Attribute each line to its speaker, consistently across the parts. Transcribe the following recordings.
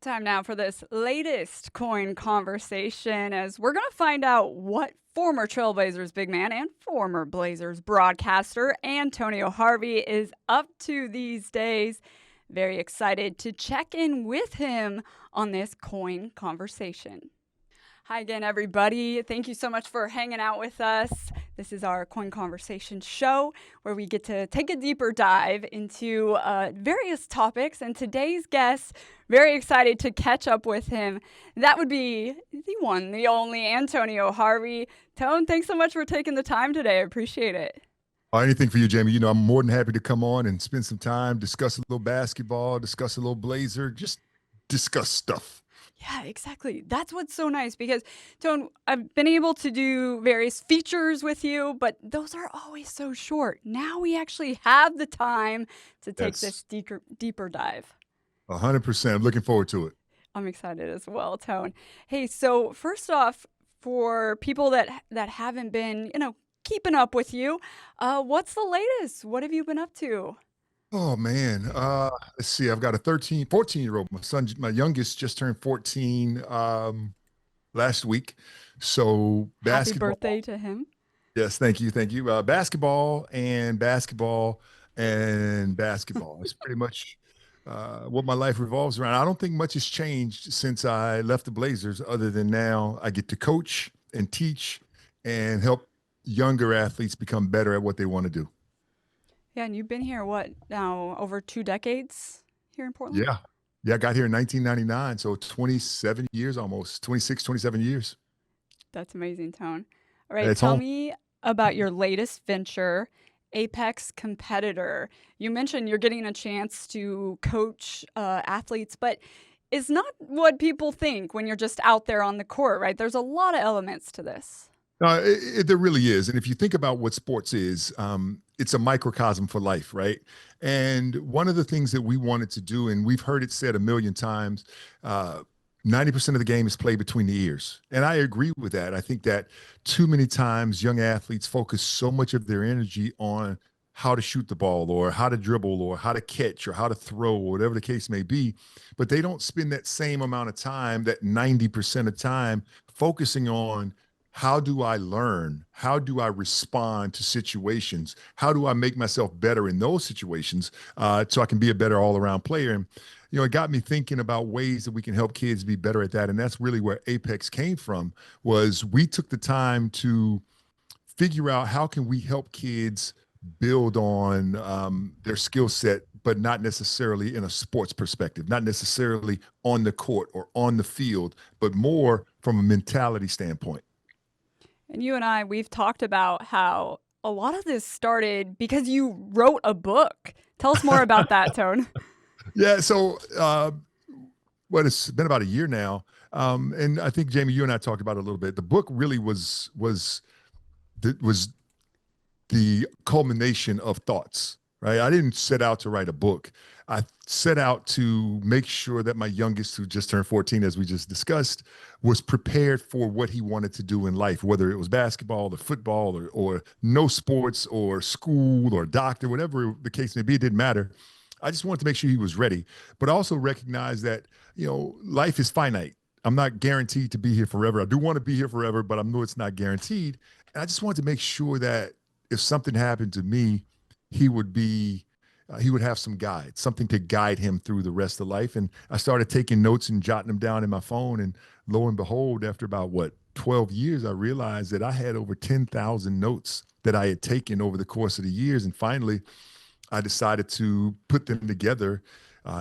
Speaker 1: time now for this latest coin conversation as we're going to find out what former Trailblazers big man and former Blazers broadcaster Antonio Harvey is up to these days. Very excited to check in with him on this coin conversation. Hi again, everybody. Thank you so much for hanging out with us. This is our Coin Conversation show where we get to take a deeper dive into various topics. And today's guest, very excited to catch up with him. That would be the one, the only Antonio Harvey. Tone, thanks so much for taking the time today. I appreciate it.
Speaker 2: Anything for you, Jamie. You know, I'm more than happy to come on and spend some time, discuss a little basketball, discuss a little Blazer, just discuss stuff.
Speaker 1: Yeah, exactly. That's what's so nice because, Tone, I've been able to do various features with you, but those are always so short. Now we actually have the time to take this deeper dive.
Speaker 2: 100%. I'm looking forward to it.
Speaker 1: I'm excited as well, Tone. Hey, so first off, for people that haven't been, keeping up with you, what's the latest? What have you been up to?
Speaker 2: Oh man. Let's see. I've got a 14-year-old. My youngest just turned 14 last week. So basketball.
Speaker 1: Happy birthday to him.
Speaker 2: Yes, thank you. Thank you. Basketball and basketball and basketball. It's pretty much what my life revolves around. I don't think much has changed since I left the Blazers, other than now I get to coach and teach and help younger athletes become better at what they want to do.
Speaker 1: Yeah, and you've been here, what, now over 2 decades here in Portland?
Speaker 2: Yeah. Yeah, I got here in 1999, so 27 years almost, 26, 27 years.
Speaker 1: That's amazing, Tone. All right,
Speaker 2: It's
Speaker 1: tell
Speaker 2: home.
Speaker 1: me about your latest venture, Apex Competitor. You mentioned you're getting a chance to coach athletes, but it's not what people think when you're just out there on the court, right? There's a lot of elements to this.
Speaker 2: There really is. And if you think about what sports is, it's a microcosm for life, right? And one of the things that we wanted to do, and we've heard it said a million times, 90% of the game is played between the ears. And I agree with that. I think that too many times young athletes focus so much of their energy on how to shoot the ball or how to dribble or how to catch or how to throw or whatever the case may be. But they don't spend that same amount of time, that 90% of time, focusing on how do I learn? How do I respond to situations? How do I make myself better in those situations so I can be a better all-around player? And, it got me thinking about ways that we can help kids be better at that. And that's really where Apex came from, was we took the time to figure out how can we help kids build on their skill set, but not necessarily in a sports perspective, not necessarily on the court or on the field, but more from a mentality standpoint.
Speaker 1: And you and I, we've talked about how a lot of this started because you wrote a book. Tell us more about that, Tone.
Speaker 2: Yeah. So, it's been about a year now. And I think, Jamie, you and I talked about it a little bit. The book really was the culmination of thoughts, right? I didn't set out to write a book. I set out to make sure that my youngest, who just turned 14, as we just discussed, was prepared for what he wanted to do in life, whether it was basketball or football or no sports or school or doctor, whatever the case may be, it didn't matter. I just wanted to make sure he was ready, but also recognize that, life is finite. I'm not guaranteed to be here forever. I do want to be here forever, but I know it's not guaranteed. And I just wanted to make sure that if something happened to me, he would have some guide, something to guide him through the rest of life. And I started taking notes and jotting them down in my phone. And lo and behold, after about 12 years, I realized that I had over 10,000 notes that I had taken over the course of the years. And finally, I decided to put them together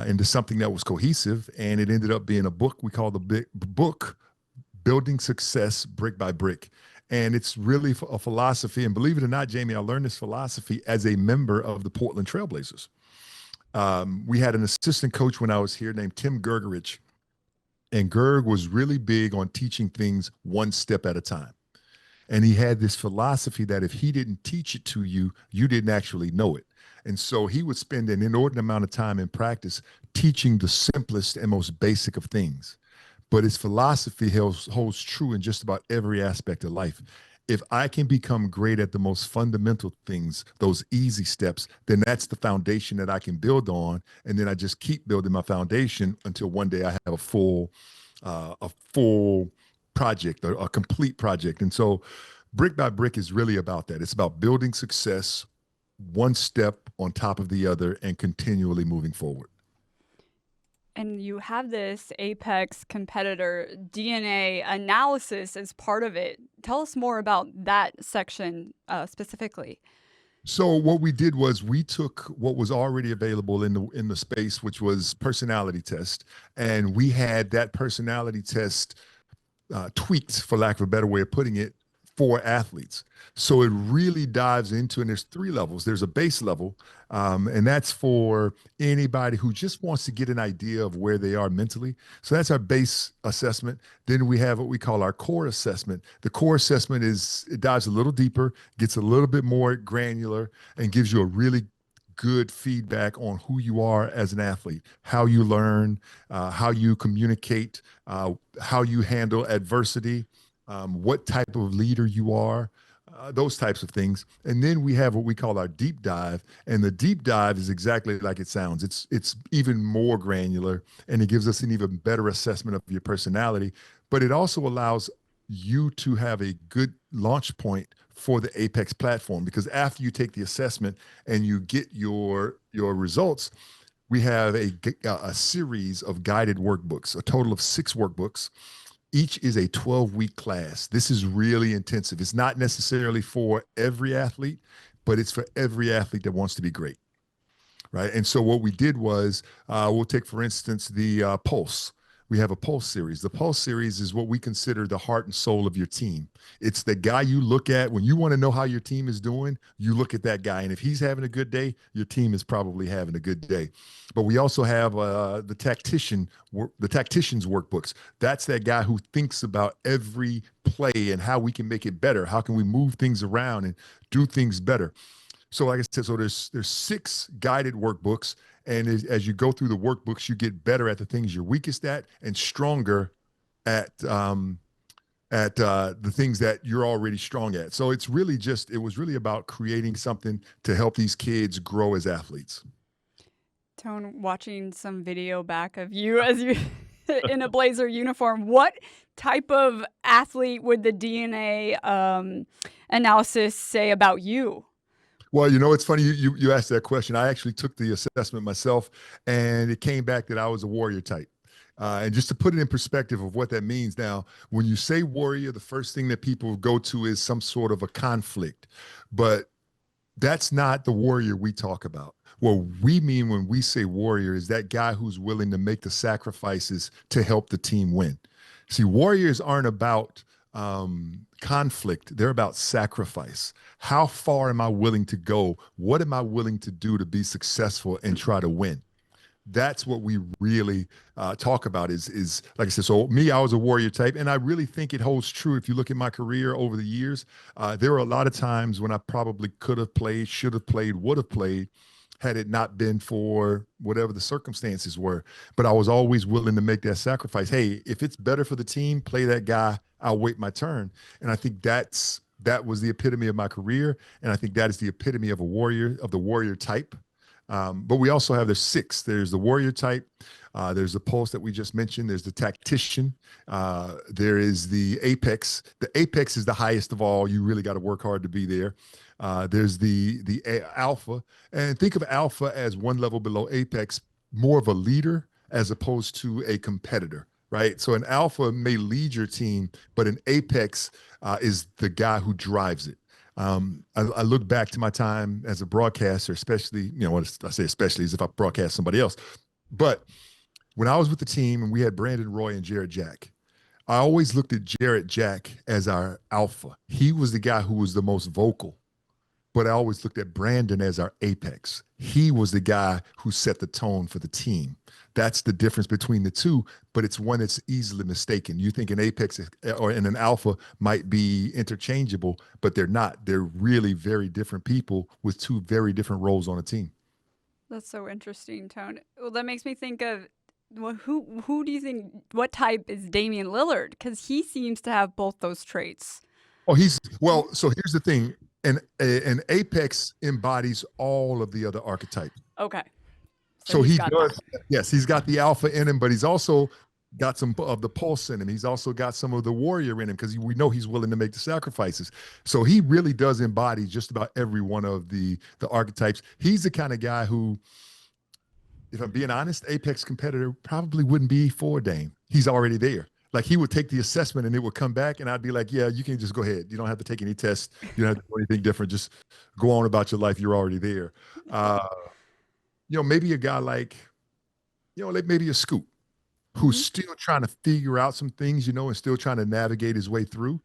Speaker 2: into something that was cohesive. And it ended up being a book we call the book Building Success Brick by Brick. And it's really a philosophy. And believe it or not, Jamie, I learned this philosophy as a member of the Portland Trailblazers. We had an assistant coach when I was here named Tim Gergerich. And Gerg was really big on teaching things one step at a time. And he had this philosophy that if he didn't teach it to you, you didn't actually know it. And so he would spend an inordinate amount of time in practice teaching the simplest and most basic of things. But his philosophy holds true in just about every aspect of life. if I can become great at the most fundamental things, those easy steps, then that's the foundation that I can build on. And then I just keep building my foundation until one day I have a full project, a complete project. And so brick by brick is really about that. It's about building success one step on top of the other and continually moving forward.
Speaker 1: And you have this Apex competitor DNA analysis as part of it. Tell us more about that section specifically.
Speaker 2: So what we did was we took what was already available in the space, which was personality test, and we had that personality test tweaked, for lack of a better way of putting it, for athletes. So it really dives into, and there's three levels. There's a base level, and that's for anybody who just wants to get an idea of where they are mentally. So that's our base assessment. Then we have what we call our core assessment. The core assessment it dives a little deeper, gets a little bit more granular, and gives you a really good feedback on who you are as an athlete, how you learn, how you communicate, how you handle adversity, what type of leader you are, those types of things. And then we have what we call our deep dive, and the deep dive is exactly like it sounds. It's even more granular, and it gives us an even better assessment of your personality. But it also allows you to have a good launch point for the Apex platform, because after you take the assessment and you get your results, we have a series of guided workbooks, a total of 6 workbooks. Each is a 12-week class. This is really intensive. It's not necessarily for every athlete, but it's for every athlete that wants to be great, right? And so what we did was, we'll take, for instance, the Pulse. We have a Pulse series. The Pulse series is what we consider the heart and soul of your team. It's the guy you look at when you want to know how your team is doing. You look at that guy, and if he's having a good day, your team is probably having a good day. But we also have the tacticians workbooks. That's that guy who thinks about every play and how we can make it better. How can we move things around and do things better? So like I said, so there's 6 guided workbooks, and as you go through the workbooks, you get better at the things you're weakest at and stronger at the things that you're already strong at. So it was really about creating something to help these kids grow as athletes.
Speaker 1: Tone, watching some video back of you as you in a Blazer uniform. What type of athlete would the DNA analysis say about you?
Speaker 2: Well, it's funny you asked that question. I actually took the assessment myself, and it came back that I was a warrior type. And just to put it in perspective of what that means now, when you say warrior, the first thing that people go to is some sort of a conflict. But that's not the warrior we talk about. What we mean when we say warrior is that guy who's willing to make the sacrifices to help the team win. See, warriors aren't about conflict, they're about sacrifice. How far am I willing to go? What am I willing to do to be successful and try to win? That's what we really talk about is like I said, so me, I was a warrior type, and I really think it holds true. If you look at my career over the years, there were a lot of times when I probably could have played, should have played, would have played, had it not been for whatever the circumstances were. But I was always willing to make that sacrifice. Hey, if it's better for the team, play that guy, I'll wait my turn. And I think that was the epitome of my career, and I think that is the epitome of the warrior type. But we also have the 6. There's the warrior type. There's the Pulse that we just mentioned. There's the tactician. There is the Apex. The Apex is the highest of all. You really got to work hard to be there. There's the Alpha, and think of Alpha as one level below Apex, more of a leader as opposed to a competitor, right? So an Alpha may lead your team, but an Apex is the guy who drives it. I look back to my time as a broadcaster, especially, what I say especially as if I broadcast somebody else. But when I was with the team and we had Brandon Roy and Jared Jack, I always looked at Jared Jack as our alpha. He was the guy who was the most vocal, but I always looked at Brandon as our apex. He was the guy who set the tone for the team. That's the difference between the two, but it's one that's easily mistaken. You think an apex or an alpha might be interchangeable, but they're not. They're really very different people with 2 very different roles on a team.
Speaker 1: That's so interesting, Tone. Well, that makes me think of, well, who do you think, what type is Damian Lillard? Because he seems to have both those traits.
Speaker 2: Oh, he's well. So here's the thing, an apex embodies all of the other archetypes.
Speaker 1: Okay. So
Speaker 2: So
Speaker 1: he's
Speaker 2: he
Speaker 1: got that.
Speaker 2: does, yes, he's got the alpha in him, but he's also got some of the pulse in him. He's also got some of the warrior in him because we know he's willing to make the sacrifices. So he really does embody just about every one of the archetypes. He's the kind of guy who, if I'm being honest, apex competitor probably wouldn't be for Dame. He's already there. Like he would take the assessment and it would come back, and I'd be like, yeah, you can just go ahead. You don't have to take any tests. You don't have to do anything different. Just go on about your life. You're already there. Uh, maybe a guy like, like maybe a Scoop who's
Speaker 1: Hmm.
Speaker 2: still trying to figure out some things, and still trying to navigate his way through.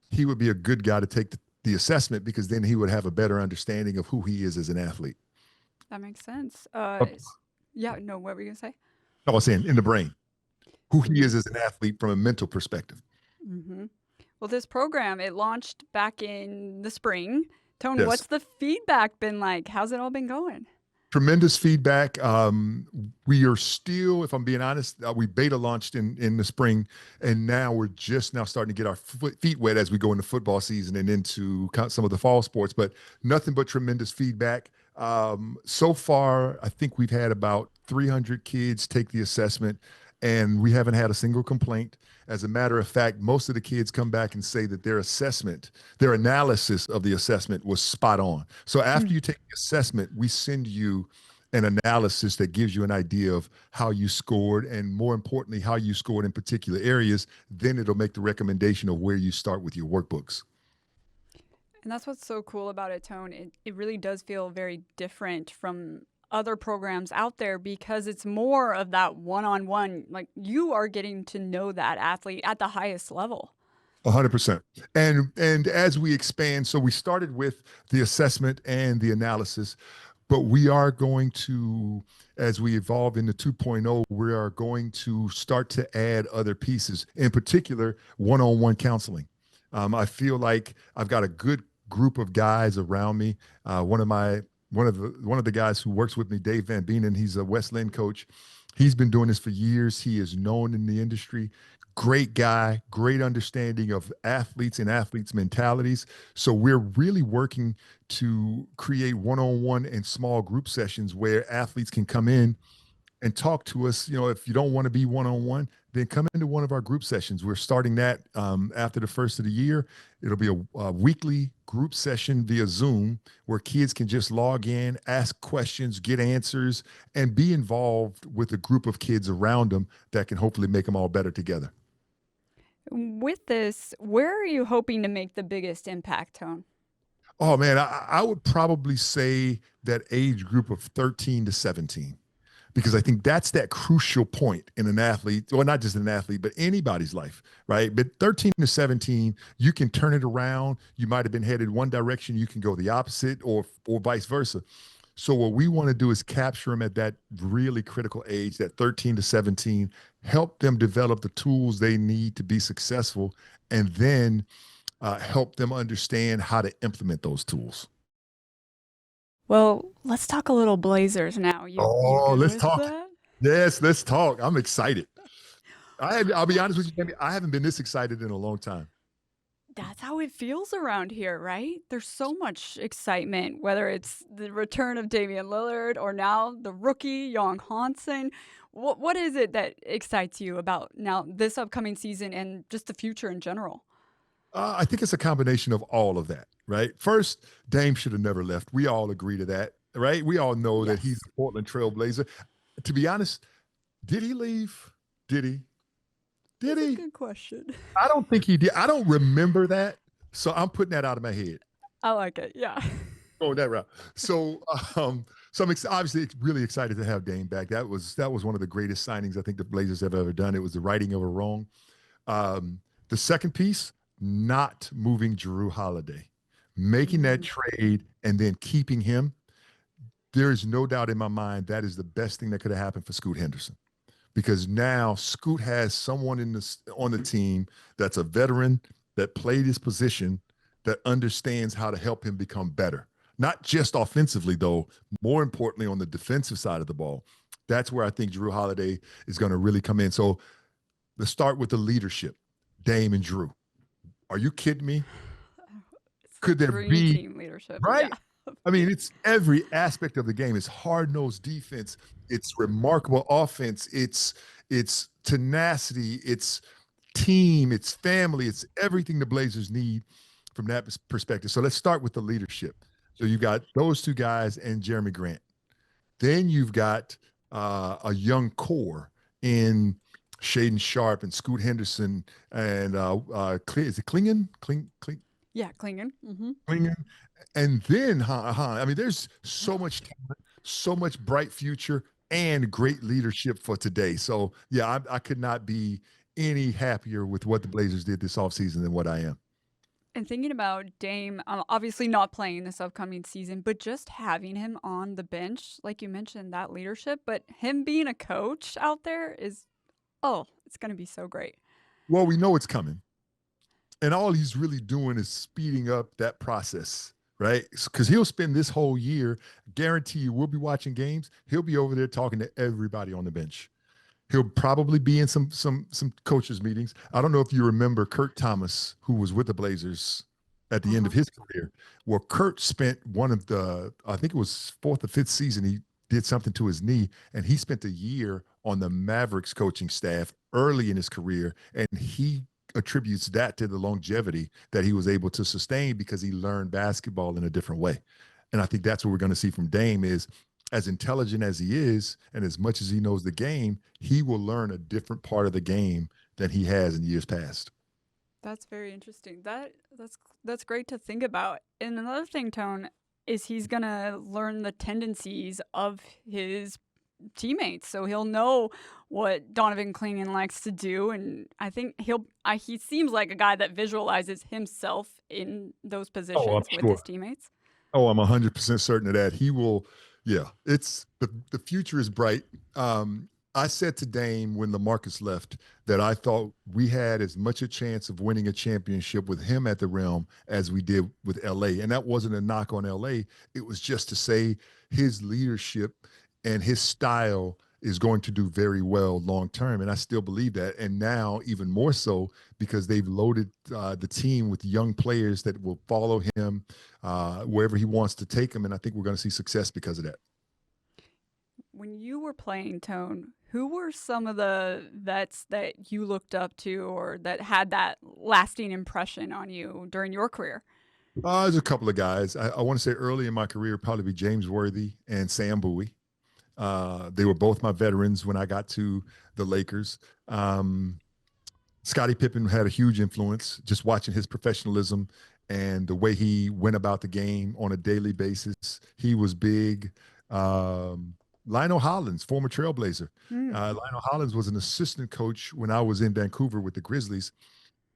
Speaker 2: He would be a good guy to take the assessment because then he would have a better understanding of who he is as an athlete.
Speaker 1: That makes sense.
Speaker 2: Uh,
Speaker 1: Yeah, no, what were you gonna say?
Speaker 2: I was saying in the brain, who he
Speaker 1: Hmm.
Speaker 2: is as an athlete from a mental perspective.
Speaker 1: Hmm. Well, this program, it launched back in the spring. Tone,
Speaker 2: Yes.
Speaker 1: what's the feedback been like? How's it all been going?
Speaker 2: Tremendous feedback. We are still, if I'm being honest, we beta launched in the spring, and now we're just now starting to get our feet wet as we go into football season and into some of the fall sports. But nothing but tremendous feedback. So far, I think we've had about 300 kids take the assessment, and we haven't had a single complaint. As a matter of fact, most of the kids come back and say that their analysis of the assessment was spot on. So after
Speaker 1: Mm.
Speaker 2: you take the assessment, we send you an analysis that gives you an idea of how you scored and more importantly, how you scored in particular areas. Then it'll make the recommendation of where you start with your workbooks.
Speaker 1: And that's what's so cool about it, Tone. It really does feel very different from other programs out there because it's more of that one on one. Like you are getting to know that athlete at the highest level.
Speaker 2: 100%. And as we expand, so we started with the assessment and the analysis, but we are going to, as we evolve into 2.0, we are going to start to add other pieces, in particular, one-on-one counseling. I feel like I've got a good group of guys around me. One of the guys who works with me, Dave Van Benen, he's a West Lynn coach. He's been doing this for years. He is known in the industry. Great guy, great understanding of athletes and athletes' mentalities. So we're really working to create one-on-one and small group sessions where athletes can come in and talk to us. If you don't want to be one-on-one, then come into one of our group sessions. We're starting that after the first of the year. It'll be a weekly group session via Zoom where kids can just log in, ask questions, get answers, and be involved with a group of kids around them that can hopefully make them all better together.
Speaker 1: With this, where are you hoping to make the biggest impact, Tone?
Speaker 2: Oh man, I would probably say that age group of 13 to 17, because I think that's that crucial point in an athlete, well, not just an athlete, but anybody's life, right? But 13 to 17, you can turn it around. You might have been headed one direction, you can go the opposite, or vice versa. So what we want to do is capture them at that really critical age, that 13 to 17, help them develop the tools they need to be successful, and then help them understand how to implement those tools.
Speaker 1: Well, let's talk a little Blazers now. You
Speaker 2: Oh,
Speaker 1: good
Speaker 2: let's
Speaker 1: with
Speaker 2: talk.
Speaker 1: that?
Speaker 2: Yes, let's talk. I'm excited. I'll be honest with you, Jamie, I haven't been this excited in a long time.
Speaker 1: That's how it feels around here, right? There's so much excitement, whether it's the return of Damian Lillard or now the rookie, Young Hansen. What is it that excites you about now this upcoming season and just the future in general?
Speaker 2: I think it's a combination of all of that, right? First, Dame should have never left. We all agree to that, right? We all know that he's
Speaker 1: Yes.
Speaker 2: a Portland Trailblazer. To be honest, did he leave? Did he? Did
Speaker 1: That's a
Speaker 2: he?
Speaker 1: good question.
Speaker 2: I don't think he did. I don't remember that. So I'm putting that out of my head.
Speaker 1: I like it. Yeah.
Speaker 2: Going that route. So, so obviously really excited to have Dame back. That was one of the greatest signings I think the Blazers have ever done. It was the righting of a wrong. The second piece, not moving Drew Holiday, making that
Speaker 1: Mm.
Speaker 2: trade and then keeping him. There is no doubt in my mind that is the best thing that could have happened for Scoot Henderson, because now Scoot has someone on the team that's a veteran that played his position, that understands how to help him become better. Not just offensively, though, more importantly on the defensive side of the ball. That's where I think Drew Holiday is going to really come in. So let's start with the leadership, Dame and Drew. Are you kidding me?
Speaker 1: It's
Speaker 2: Could
Speaker 1: like
Speaker 2: there
Speaker 1: dream
Speaker 2: be,
Speaker 1: team leadership. Yeah.
Speaker 2: right? I mean, it's every aspect of the game. It's hard-nosed defense. It's remarkable offense. It's tenacity. It's team. It's family. It's everything the Blazers need from that perspective. So let's start with the leadership. So you've got those two guys and Jeremy Grant. Then you've got a young core in Shaden Sharp and Scoot Henderson and is it
Speaker 1: Yeah, Klingon.
Speaker 2: Klingon? And then, I mean, there's so much talent, so much bright future, and great leadership for today. So, yeah, I could not be any happier with what the Blazers did this offseason than what I am.
Speaker 1: And thinking about Dame, obviously not playing this upcoming season, but just having him on the bench, like you mentioned, that leadership, but him being a coach out there is, oh, it's going to be so great.
Speaker 2: Well, we know it's coming. And all he's really doing is speeding up that process, right? Because he'll spend this whole year, guarantee you, we'll be watching games. He'll be over there talking to everybody on the bench. He'll probably be in some coaches meetings. I don't know if you remember Kurt Thomas, who was with the Blazers at the end of
Speaker 1: Uh-huh.
Speaker 2: his career. Well, Kurt spent one of the, I think it was fourth or fifth season, he did something to his knee, and he spent a year on the Mavericks coaching staff early in his career, and he attributes that to the longevity that he was able to sustain because he learned basketball in a different way. And I think that's what we're going to see from Dame is as intelligent as he is and as much as he knows the game, he will learn a different part of the game than he has in years past.
Speaker 1: That's very interesting. That's great to think about. And another thing, Tone, is he's gonna learn the tendencies of his teammates, so he'll know what Donovan Clingan likes to do. And I think he seems like a guy that visualizes himself in those
Speaker 2: Oh, I'm
Speaker 1: positions with his
Speaker 2: sure.
Speaker 1: teammates.
Speaker 2: Oh, I'm 100% certain of that. He will, yeah, it's the future is bright. I said to Dame when LaMarcus left that I thought we had as much a chance of winning a championship with him at the realm as we did with LA. And that wasn't a knock on LA. It was just to say his leadership and his style is going to do very well long term. And I still believe that. And now, even more so, because they've loaded the team with young players that will follow him wherever he wants to take him. And I think we're going to see success because of that.
Speaker 1: When you were playing, Tone, who were some of the vets that you looked up to or that had that lasting impression on you during your career?
Speaker 2: There's a couple of guys. I want to say early in my career, probably be James Worthy and Sam Bowie. They were both my veterans when I got to the Lakers. Scottie Pippen had a huge influence, just watching his professionalism and the way he went about the game on a daily basis. He was big. Lionel Hollins, former Trailblazer.
Speaker 1: Hmm.
Speaker 2: Lionel Hollins was an assistant coach when I was in Vancouver with the Grizzlies.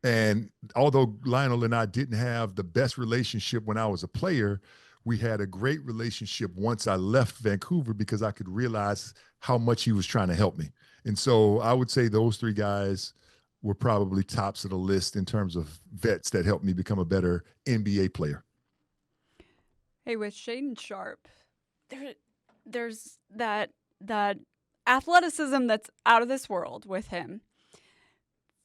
Speaker 2: And although Lionel and I didn't have the best relationship when I was a player, we had a great relationship once I left Vancouver because I could realize how much he was trying to help me. And so I would say those three guys were probably tops of the list in terms of vets that helped me become a better NBA player.
Speaker 1: Hey, with Shaden Sharp, there, there's that athleticism that's out of this world with him.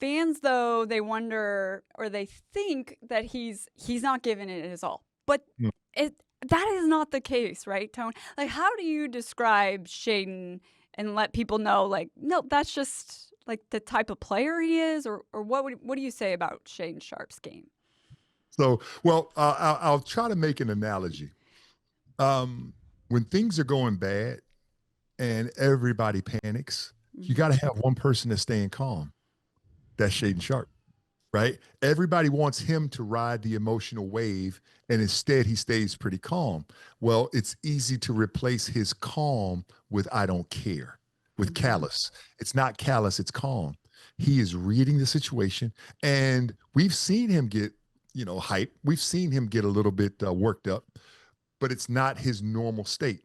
Speaker 1: Fans, though, they wonder or they think that he's not giving it his all, but
Speaker 2: Mm.
Speaker 1: it that is not the case, right, Tone? Like, how do you describe Shaden and let people know, like, no, that's just like the type of player he is, or what do you say about Shaden Sharp's game?
Speaker 2: So, well, I'll try to make an analogy. Um, when things are going bad and everybody panics, you
Speaker 1: Hmm.
Speaker 2: got to have one person that's staying calm. That's Shaden Sharp, right? Everybody wants him to ride the emotional wave, and instead he stays pretty calm. Well, it's easy to replace his calm with I don't care, with
Speaker 1: Hmm.
Speaker 2: callous. It's not callous, it's calm. He is reading the situation, and we've seen him get, hype. We've seen him get a little bit worked up, but it's not his normal state.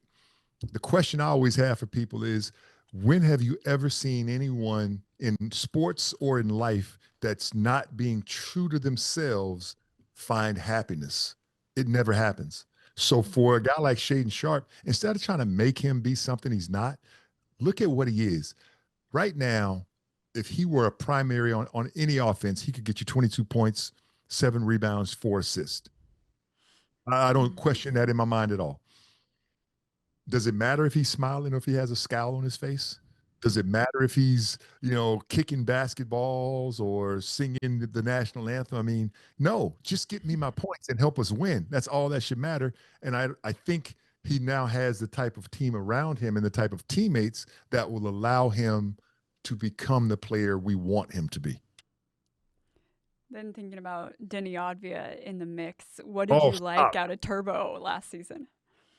Speaker 2: The question I always have for people is when have you ever seen anyone in sports or in life that's not being true to themselves find happiness? It never happens. So for a guy like Shaden Sharp, instead of trying to make him be something he's not, look at what he is. Right now, if he were a primary on any offense, he could get you 22 points, 7 rebounds, 4 assists. I don't question that in my mind at all. Does it matter if he's smiling or if he has a scowl on his face? Does it matter if he's, kicking basketballs or singing the national anthem? I mean, no, just get me my points and help us win. That's all that should matter. And I think he now has the type of team around him and the type of teammates that will allow him to become the player we want him to be.
Speaker 1: Then thinking about Denny Advia in the mix, what did
Speaker 2: Oh,
Speaker 1: you like
Speaker 2: stop.
Speaker 1: out of Turbo last season?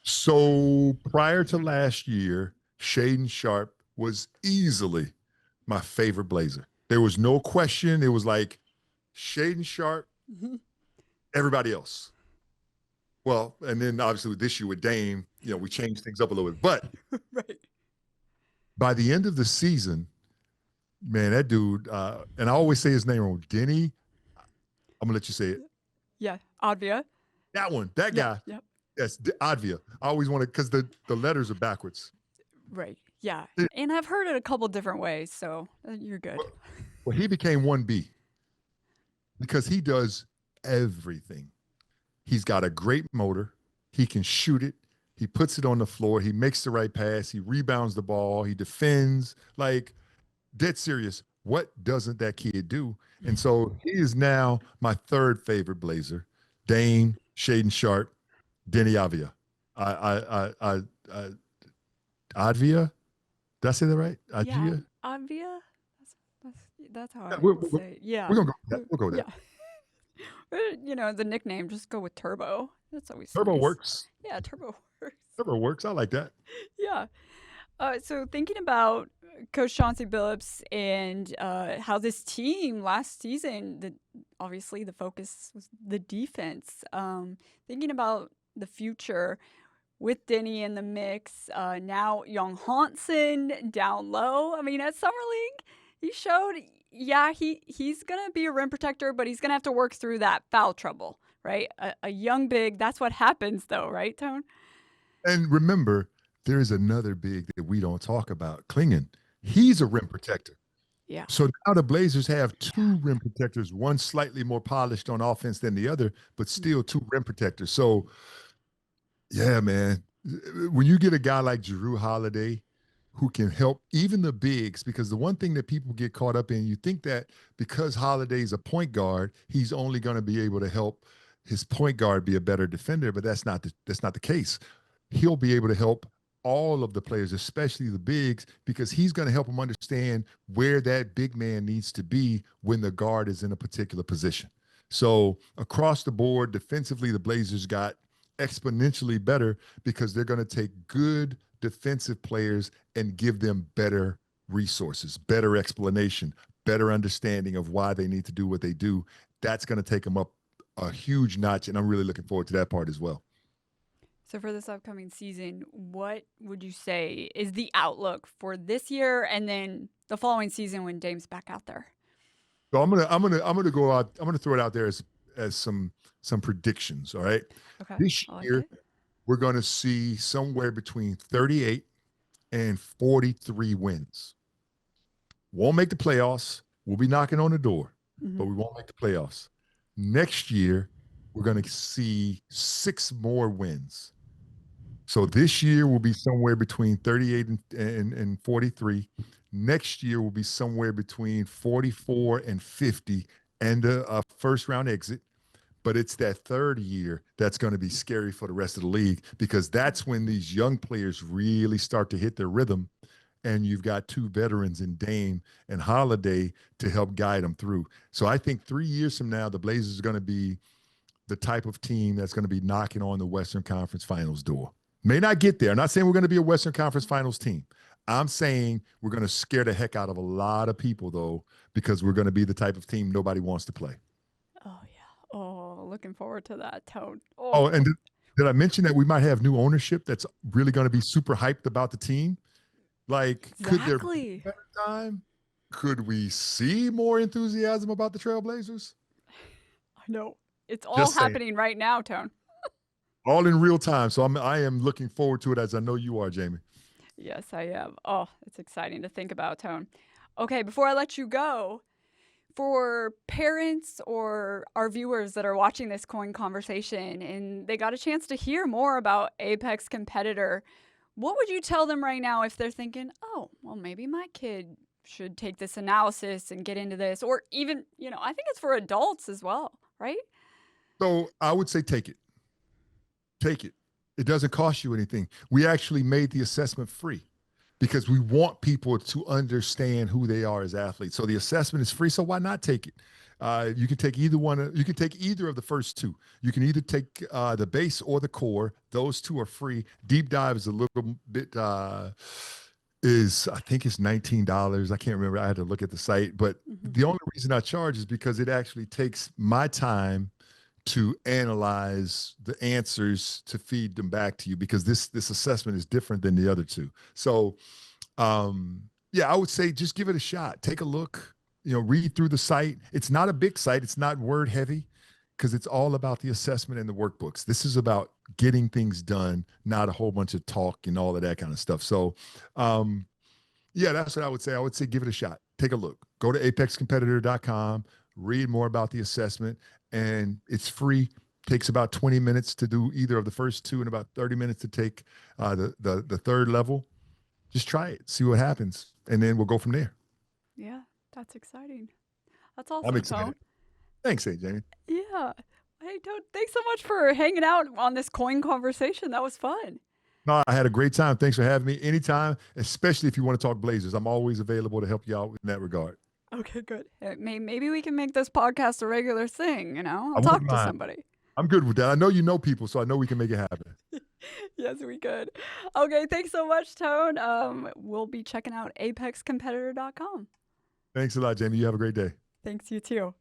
Speaker 2: So prior to last year, Shaden Sharp was easily my favorite Blazer. There was no question. It was like Shaden Sharp, everybody else. Well, and then obviously with this year with Dame, we changed things up a little bit. But
Speaker 1: Right.
Speaker 2: by the end of the season, man, that dude, and I always say his name wrong, Denny. I'm gonna let you say it.
Speaker 1: Yeah, Advia.
Speaker 2: That one, that guy.
Speaker 1: Yep.
Speaker 2: That's Advia. I always want to, because the letters are backwards.
Speaker 1: Right. Yeah. And I've heard it a couple different ways, so you're good.
Speaker 2: Well, he became 1B because he does everything. He's got a great motor. He can shoot it. He puts it on the floor. He makes the right pass. He rebounds the ball. He defends. Like, dead serious. What doesn't that kid do? And so he is now my third favorite Blazer. Dame, Shaden Sharp, Denny Avia. Advia? Did I say that right?
Speaker 1: Yeah, Advia. That's how I
Speaker 2: We're,
Speaker 1: would say it. Yeah.
Speaker 2: we're gonna go with that. We'll go with that.
Speaker 1: The nickname, just go with Turbo. That's always
Speaker 2: Turbo
Speaker 1: nice.
Speaker 2: works.
Speaker 1: Yeah, Turbo works.
Speaker 2: Turbo works. I like that.
Speaker 1: Yeah. So thinking about Coach Chauncey Billups and how this team last season, obviously the focus was the defense. Thinking about the future with Denny in the mix, now Young Hansen down low. I mean, at Summer League, he showed, he's going to be a rim protector, but he's going to have to work through that foul trouble, right? A young big, that's what happens though, right, Tone?
Speaker 2: And remember, there's another big that we don't talk about, Klingon. He's a rim protector.
Speaker 1: Yeah.
Speaker 2: So now the Blazers have 2 rim protectors, one slightly more polished on offense than the other, but still 2 rim protectors. So, yeah, man, when you get a guy like Jrue Holiday who can help even the bigs, because the one thing that people get caught up in, you think that because Holiday's a point guard, he's only going to be able to help his point guard be a better defender, but that's not the case. He'll be able to help all of the players, especially the bigs, because he's going to help them understand where that big man needs to be when the guard is in a particular position. So across the board, defensively, the Blazers got exponentially better because they're going to take good defensive players and give them better resources, better explanation, better understanding of why they need to do what they do. That's going to take them up a huge notch, and I'm really looking forward to that part as well.
Speaker 1: So for this upcoming season, what would you say is the outlook for this year and then the following season when Dame's back out there?
Speaker 2: So I'm gonna go out. I'm gonna throw it out there as some predictions. All right.
Speaker 1: Okay.
Speaker 2: This year we're gonna see somewhere between 38 and 43 wins. Won't make the playoffs. We'll be knocking on the door, but we won't make the playoffs. Next year we're gonna see 6 more wins. So this year will be somewhere between 38 and 43. Next year will be somewhere between 44 and 50 and a first round exit. But it's that third year that's going to be scary for the rest of the league, because that's when these young players really start to hit their rhythm. And you've got 2 veterans in Dame and Holiday to help guide them through. So I think 3 years from now, the Blazers are going to be the type of team that's going to be knocking on the Western Conference Finals door. May not get there. I'm not saying we're going to be a Western Conference Finals team. I'm saying we're going to scare the heck out of a lot of people, though, because we're going to be the type of team nobody wants to play.
Speaker 1: Oh, yeah. Oh, looking forward to that, Tone.
Speaker 2: Oh, and did I mention that we might have new ownership that's really going to be super hyped about the team? Like, could there be a better time? Could we see more enthusiasm about the Trailblazers?
Speaker 1: I know. It's all happening right now, Tone.
Speaker 2: All in real time. So I am looking forward to it, as I know you are, Jamie.
Speaker 1: Yes, I am. Oh, it's exciting to think about, Tone. Okay, before I let you go, for parents or our viewers that are watching this coin conversation and they got a chance to hear more about Apex Competitor, what would you tell them right now if they're thinking, oh, well, maybe my kid should take this analysis and get into this? Or even, I think it's for adults as well, right?
Speaker 2: So I would say take it. Take it. It doesn't cost you anything. We actually made the assessment free because we want people to understand who they are as athletes. So the assessment is free. So why not take it? You can take either one. You can take either of the first two. You can either take the base or the core. Those two are free. Deep dive is a little bit. I think it's $19. I can't remember. I had to look at the site, but the only reason I charge is because it actually takes my time to analyze the answers to feed them back to you, because this assessment is different than the other two. So yeah, I would say just give it a shot. Take a look, read through the site. It's not a big site. It's not word heavy because it's all about the assessment and the workbooks. This is about getting things done, not a whole bunch of talk and all of that kind of stuff. So yeah, that's what I would say. I would say give it a shot. Take a look. Go to apexcompetitor.com, read more about the assessment, and it's free. Takes about 20 minutes to do either of the first two and about 30 minutes to take the third level. Just try it, see what happens, and then we'll go from there.
Speaker 1: Yeah, that's exciting. That's
Speaker 2: I'm
Speaker 1: awesome,
Speaker 2: excited.
Speaker 1: Tone.
Speaker 2: Thanks, Jamie.
Speaker 1: Yeah. Hey, Tone, thanks so much for hanging out on this coin conversation. That was fun.
Speaker 2: No, I had a great time. Thanks for having me anytime, especially if you want to talk Blazers. I'm always available to help you out in that regard.
Speaker 1: Okay, good. Maybe we can make this podcast a regular thing,
Speaker 2: I
Speaker 1: I'll
Speaker 2: wouldn't
Speaker 1: talk to
Speaker 2: mind.
Speaker 1: somebody.
Speaker 2: I'm good with that. I know you know people, so I know we can make it happen.
Speaker 1: Yes, we could. Okay, thanks so much, Tone. We'll be checking out apexcompetitor.com.
Speaker 2: Thanks a lot, Jamie. You have a great day.
Speaker 1: Thanks, you too.